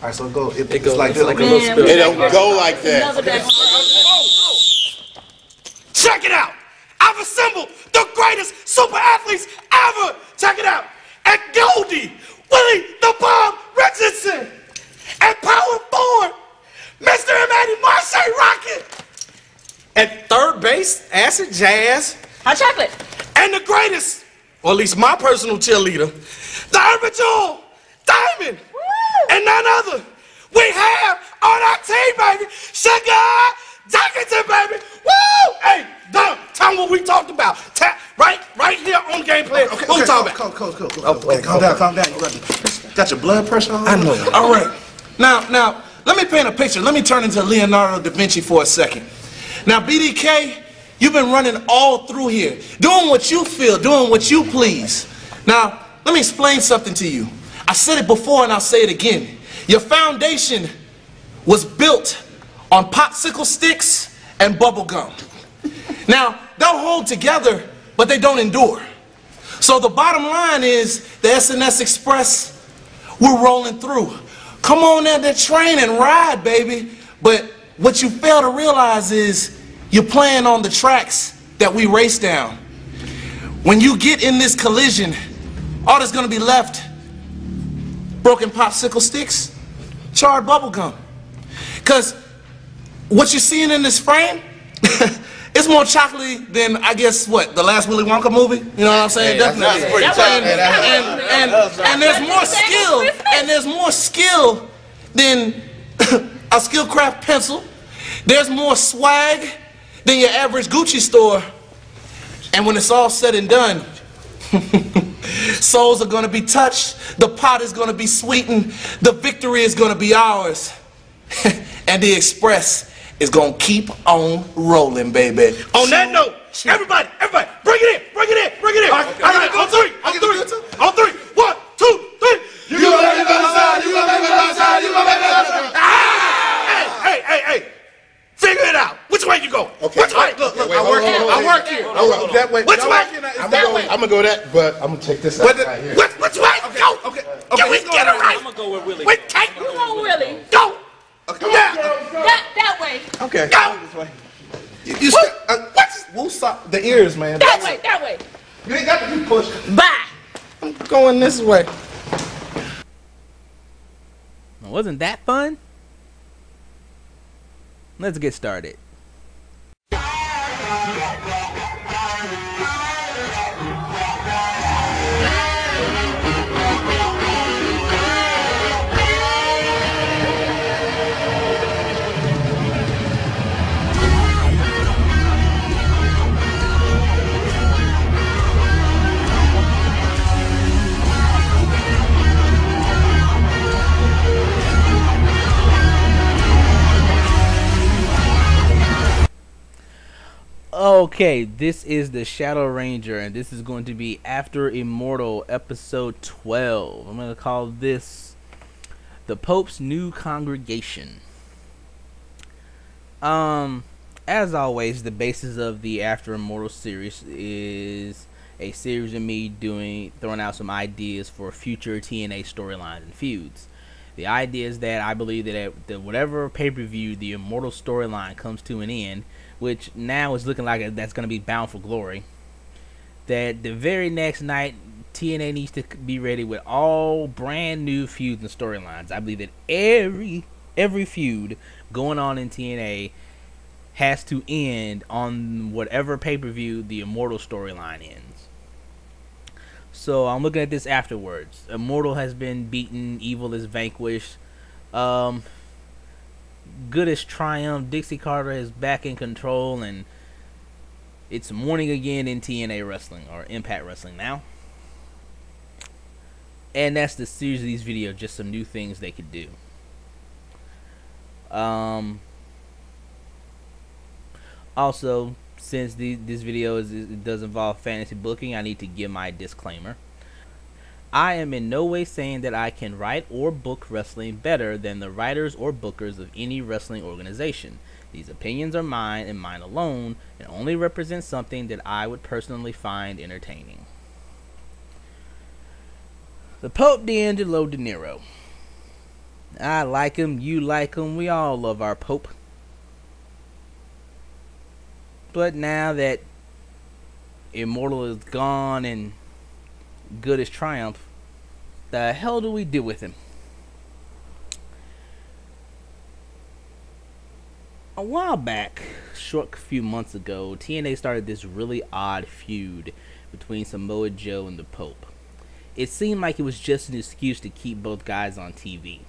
All right, so go. It's goes like this. like a little spill. It don't go like that. Check it out. I've assembled the greatest super athletes ever. Check it out. And Goldie, Willie the Bomb Richardson. And power forward, Mr. Eddie Marche Rocket. At third base, Acid Jazz. Hot chocolate. And the greatest, or at least my personal cheerleader, the Urban Jewel, Diamond. Woo! And none other. We have on our team, baby, Sugar Jackson, baby. Woo! Hey, Don, tell me what we talked about. Right here on the gameplay. Okay, what we talking about? Coach. Calm down. You got your blood pressure on? I know. All right. Now, let me paint a picture. Let me turn into Leonardo da Vinci for a second. Now, BDK, you've been running all through here, doing what you feel, doing what you please. Now, let me explain something to you. I said it before and I'll say it again. Your foundation was built on popsicle sticks and bubble gum. Now, they'll hold together, but they don't endure. So the bottom line is the SNS Express, we're rolling through. Come on down that train and ride, baby. But what you fail to realize is you're playing on the tracks that we race down. When you get in this collision, all that's gonna be left, broken popsicle sticks, charred bubble gum. Cause what you're seeing in this frame, it's more chocolatey than, I guess, what, the last Willy Wonka movie? You know what I'm saying? Hey, definitely. And there's more skill, and there's more skill than a Skillcraft pencil. There's more swag than your average Gucci store. And when it's all said and done, souls are gonna be touched, the pot is gonna be sweetened, the victory is gonna be ours, and the Express is gonna keep on rolling, baby. On that note, everybody, bring it in. All right, on three. 1, 2, 3. You gonna make it outside, you gonna make it outside, you gonna make it outside. Hey. Figure it out. Which way you go? Okay. Which way? Look, I work here. That way. Which way? I'm gonna go that, but I'm gonna take this out right here. Which way? Go. Okay. Can we get it right? I'm gonna go with Willie. We can't. You go, Willie. Go. Okay. Yeah. That way. Okay. Go. This way. The ears, man. That way. You ain't got to keep pushing. Bye. I'm going this way. Wasn't that fun? Let's get started. Okay, this is the Shadow Ranger, and this is going to be After Immortal, episode 12. I'm going to call this The Pope's New Congregation. As always, the basis of the After Immortal series is a series of me throwing out some ideas for future TNA storylines and feuds. The idea is that I believe that at whatever pay-per-view the Immortal storyline comes to an end, which now is looking like that's going to be Bound for Glory, that the very next night TNA needs to be ready with all brand new feuds and storylines. I believe that every feud going on in TNA has to end on whatever pay-per-view the Immortal storyline ends. So I'm looking at this afterwards. Immortal has been beaten, Evil is vanquished, Good is triumphed, Dixie Carter is back in control, and it's morning again in TNA Wrestling, or Impact Wrestling now. And that's the series of these videos, just some new things they could do. Also, since this video does involve fantasy booking, I need to give my disclaimer. I am in no way saying that I can write or book wrestling better than the writers or bookers of any wrestling organization. These opinions are mine and mine alone, and only represent something that I would personally find entertaining. The Pope D'Angelo De Niro. I like him, you like him, we all love our Pope. But now that Immortal is gone and good is triumph, the hell do we do with him? A while back, short few months ago, TNA started this really odd feud between Samoa Joe and the Pope. It seemed like it was just an excuse to keep both guys on TV.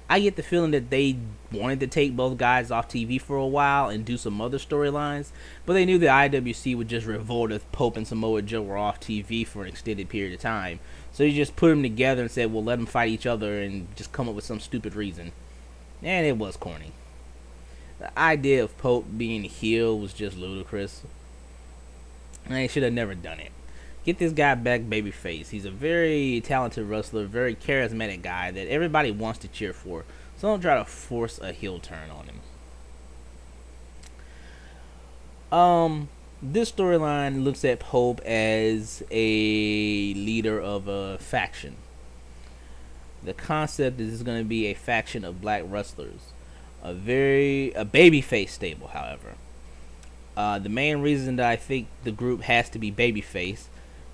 I get the feeling that they wanted to take both guys off TV for a while and do some other storylines, but they knew the IWC would just revolt if Pope and Samoa Joe were off TV for an extended period of time. So you just put them together and said, well, let them fight each other and just come up with some stupid reason. And it was corny. The idea of Pope being a heel was just ludicrous. And they should have never done it. Get this guy back babyface. He's a very talented wrestler, very charismatic guy that everybody wants to cheer for. So don't try to force a heel turn on him. This storyline looks at Pope as a leader of a faction. The concept is going to be a faction of black wrestlers. A babyface stable, however. The main reason that I think the group has to be babyface,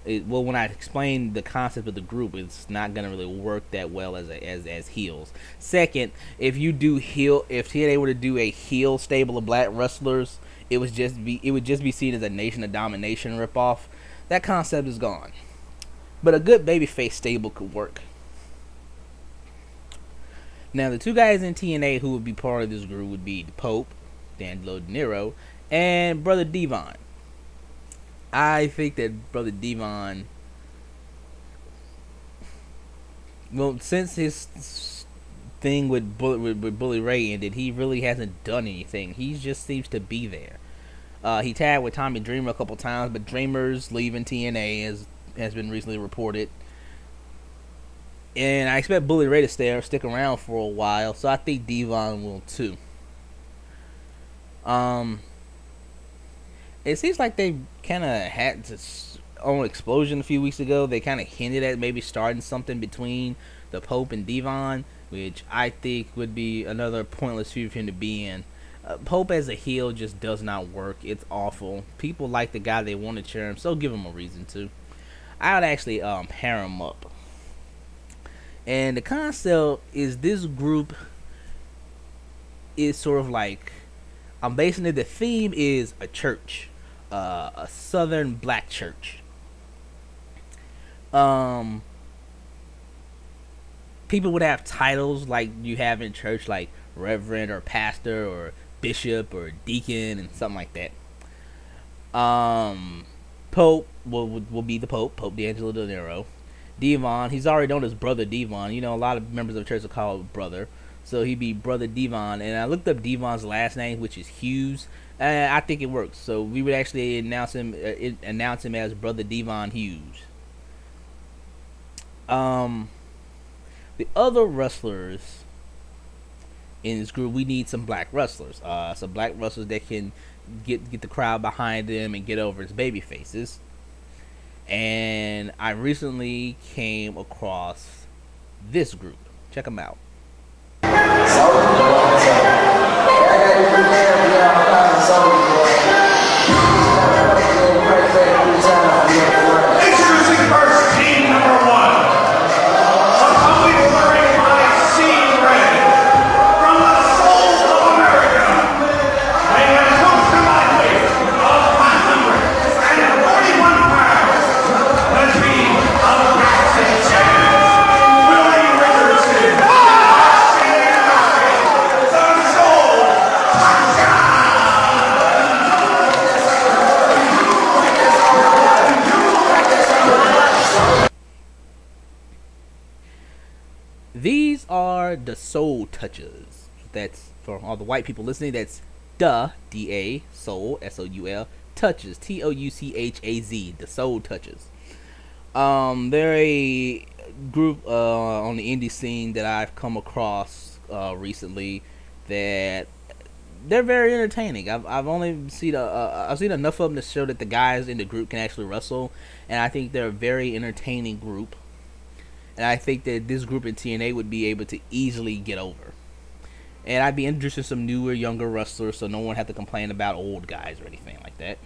well, when I explain the concept of the group, it's not gonna really work that well as heels. Second, if TNA were to do a heel stable of black wrestlers, it would just be seen as a Nation of Domination ripoff. That concept is gone. But a good babyface stable could work. Now, the two guys in TNA who would be part of this group would be the Pope, D'Angelo De Niro, and Brother Devon. I think that Brother Devon, well, since his thing with Bully Ray ended, he really hasn't done anything. He just seems to be there. He tagged with Tommy Dreamer a couple times, but Dreamer's leaving TNA has been recently reported. And I expect Bully Ray to stick around for a while, so I think Devon will too. It seems like they kind of had this on Explosion a few weeks ago. They kind of hinted at maybe starting something between the Pope and Devon, which I think would be another pointless feud for him to be in. Pope as a heel just does not work. It's awful. People like the guy, they want to cheer him, so give him a reason to. I would actually pair him up. And the concept is this group is sort of like, I'm basing it, the theme is a church, a southern black church. People would have titles like you have in church, like reverend or pastor or bishop or deacon and something like that. Pope will be the Pope D'Angelo De Niro. Devon, he's already known as Brother Devon. You know, a lot of members of the church will call him brother. So he'd be Brother Devon. And I looked up Devon's last name, which is Hughes. I think it works. So we would actually announce him as Brother Devon Hughes. The other wrestlers in this group, we need some black wrestlers. Some black wrestlers that can get the crowd behind them and get over as baby faces. And I recently came across this group. Check them out. Introducing first, team number 1. A company wearing my sea red from the soul of America. They have come to my weight of 541 pounds. The team of Jackson Champs, Willie Richardson, the soul These are the Soul Touchers. That's for all the white people listening. That's D-A, Soul, S-O-U-L, Touchers, T-O-U-C-H-A-Z, the Soul Touchers. They're a group on the indie scene that I've come across recently that they're very entertaining. I've only seen I've seen enough of them to show that the guys in the group can actually wrestle, and I think they're a very entertaining group. And I think that this group in TNA would be able to easily get over. And I'd be introducing some newer, younger wrestlers, so no one have to complain about old guys or anything like that.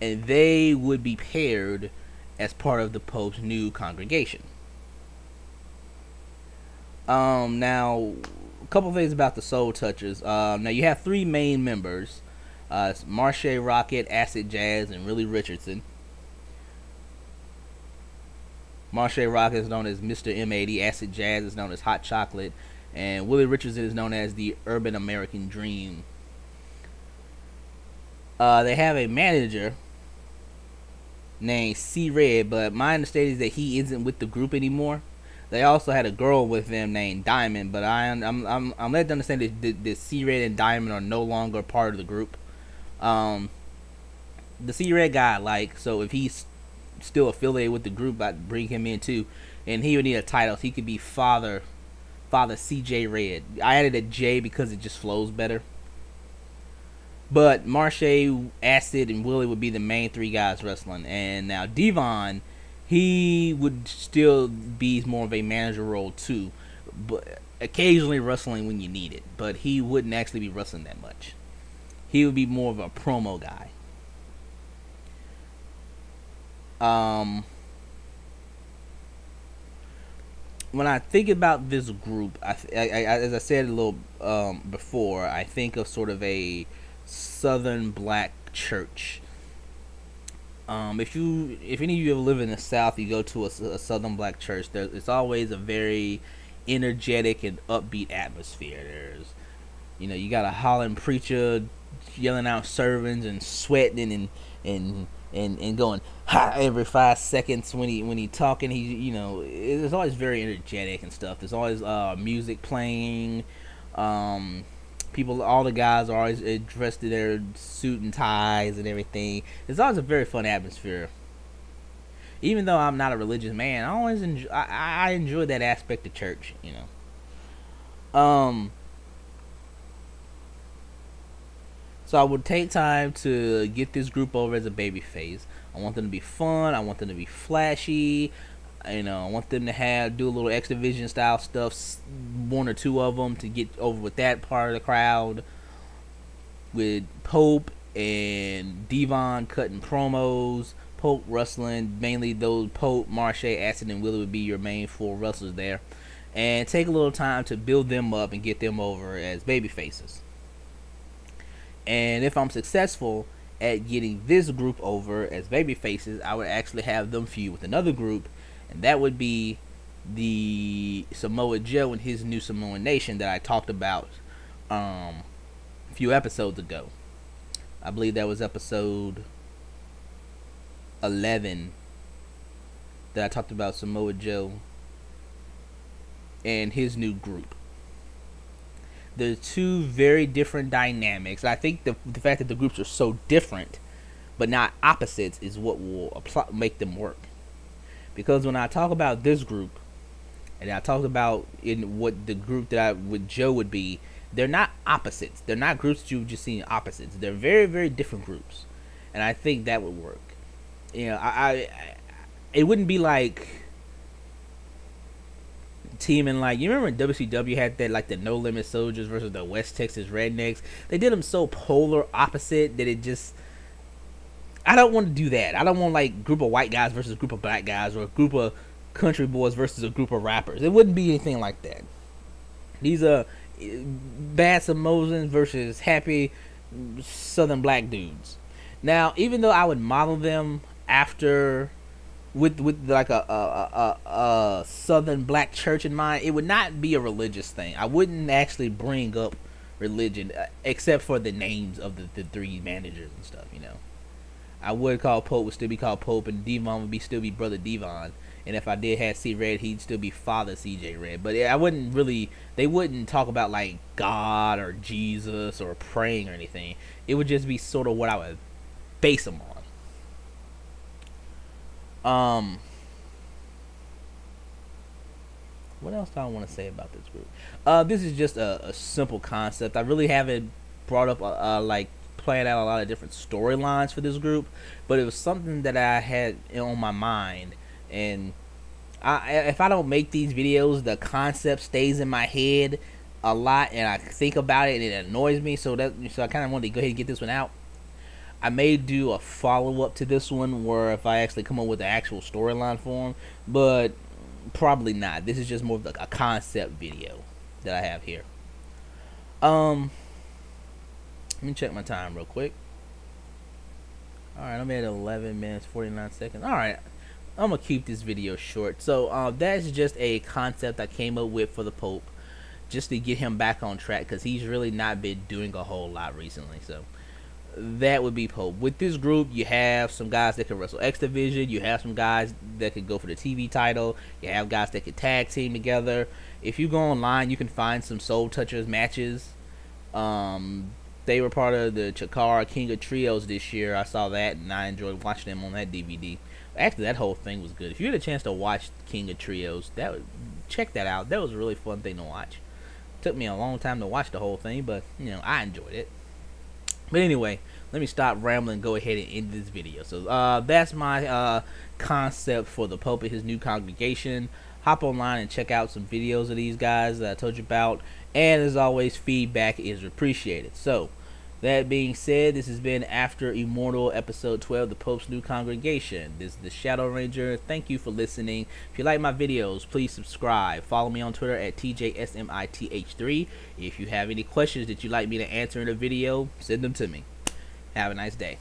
And they would be paired as part of the Pope's new congregation. Now, a couple things about the Soul Touchers. Now, you have 3 main members. It's Marche Rocket, Acid Jazz, and Willie Richardson. Marche Rocket is known as Mr. M80, Acid Jazz is known as Hot Chocolate, and Willie Richardson is known as the Urban American Dream. They have a manager named C-Red, but my understanding is that he isn't with the group anymore. They also had a girl with them named Diamond, but I'm led to understand that C-Red and Diamond are no longer part of the group. The C-Red guy I like, so if he's still affiliated with the group, I'd bring him in too, and he would need a title. He could be Father CJ Red. I added a J because it just flows better. But Marche, Acid, and Willie would be the main 3 guys wrestling. And now Devon, he would still be more of a manager role too, but occasionally wrestling when you need it. But he wouldn't actually be wrestling that much. He would be more of a promo guy. When I think about this group, as I said a little before, I think of sort of a Southern black church. If any of you ever live in the South, you go to a Southern black church. It's always a very energetic and upbeat atmosphere. There's, you got a hollering preacher yelling out sermons and sweating and going ha every 5 seconds when he talking. It's always very energetic and stuff. There's always music playing. All the guys are always dressed in their suit and ties and everything. It's always a very fun atmosphere. Even though I'm not a religious man, I enjoy that aspect of church. So I would take time to get this group over as a baby face. I want them to be fun. I want them to be flashy. I want them to do a little X Division style stuff. 1 or 2 of them to get over with that part of the crowd. With Pope and Devon cutting promos. Pope wrestling. Mainly those Pope, Marche, Acid, and Willie would be your main 4 wrestlers there. And take a little time to build them up and get them over as baby faces. And if I'm successful at getting this group over as baby faces, I would actually have them feud with another group, and that would be the Samoa Joe and his new Samoan Nation that I talked about a few episodes ago. I believe that was episode 11 that I talked about Samoa Joe and his new group. There's 2 very different dynamics. I think the fact that the groups are so different but not opposites is what will make them work. Because when I talk about this group, and I talk about in what the group that with Joe would be, they're not opposites. They're not groups that you've just seen opposites. They're very, very different groups, and I think that would work. It wouldn't be like teaming like, you remember when WCW had that, like the No Limit Soldiers versus the West Texas Rednecks? They did them so polar opposite that it just, I don't want to do that. I don't want like group of white guys versus a group of black guys, or a group of country boys versus a group of rappers. It wouldn't be anything like that. These are bad Samoans versus happy Southern black dudes. Now, even though I would model them after with like a Southern black church in mind, it would not be a religious thing. I wouldn't actually bring up religion except for the names of the 3 managers and stuff. I would call Pope would still be called Pope, and Devon would still be Brother Devon. And if I did have C Red, he'd still be Father CJ Red. But I wouldn't really, they wouldn't talk about like God or Jesus or praying or anything. It would just be sort of what I would base them on. What else do I want to say about this group? This is just a simple concept. I really haven't brought up like planned out a lot of different storylines for this group, but it was something that I had on my mind, and If I don't make these videos, the concept stays in my head a lot, and I think about it, and it annoys me. So I kind of wanted to go ahead and get this one out. I may do a follow-up to this one where if I actually come up with the actual storyline for him, but probably not. This is just more of like a concept video that I have here. Let me check my time real quick. Alright, I'm at 11 minutes 49 seconds. Alright, I'm gonna keep this video short. So that's just a concept I came up with for the Pope, just to get him back on track, because he's really not been doing a whole lot recently. So that would be Pope. With this group, you have some guys that can wrestle X Division. You have some guys that can go for the TV title. You have guys that can tag team together. If you go online, you can find some Soul Touchers matches. They were part of the Chikara King of Trios this year. I saw that, and I enjoyed watching them on that DVD. Actually, that whole thing was good. If you had a chance to watch King of Trios, check that out. That was a really fun thing to watch. Took me a long time to watch the whole thing, but I enjoyed it. But anyway, let me stop rambling and go ahead and end this video. So that's my concept for the Pope and his new congregation. Hop online and check out some videos of these guys that I told you about. And as always, feedback is appreciated. So that being said, this has been After Immortal episode 12, the Pope's new congregation. This is the Shadow Ranger. Thank you for listening. If you like my videos, please subscribe. Follow me on Twitter at TJSMITH3. If you have any questions that you'd like me to answer in a video, send them to me. Have a nice day.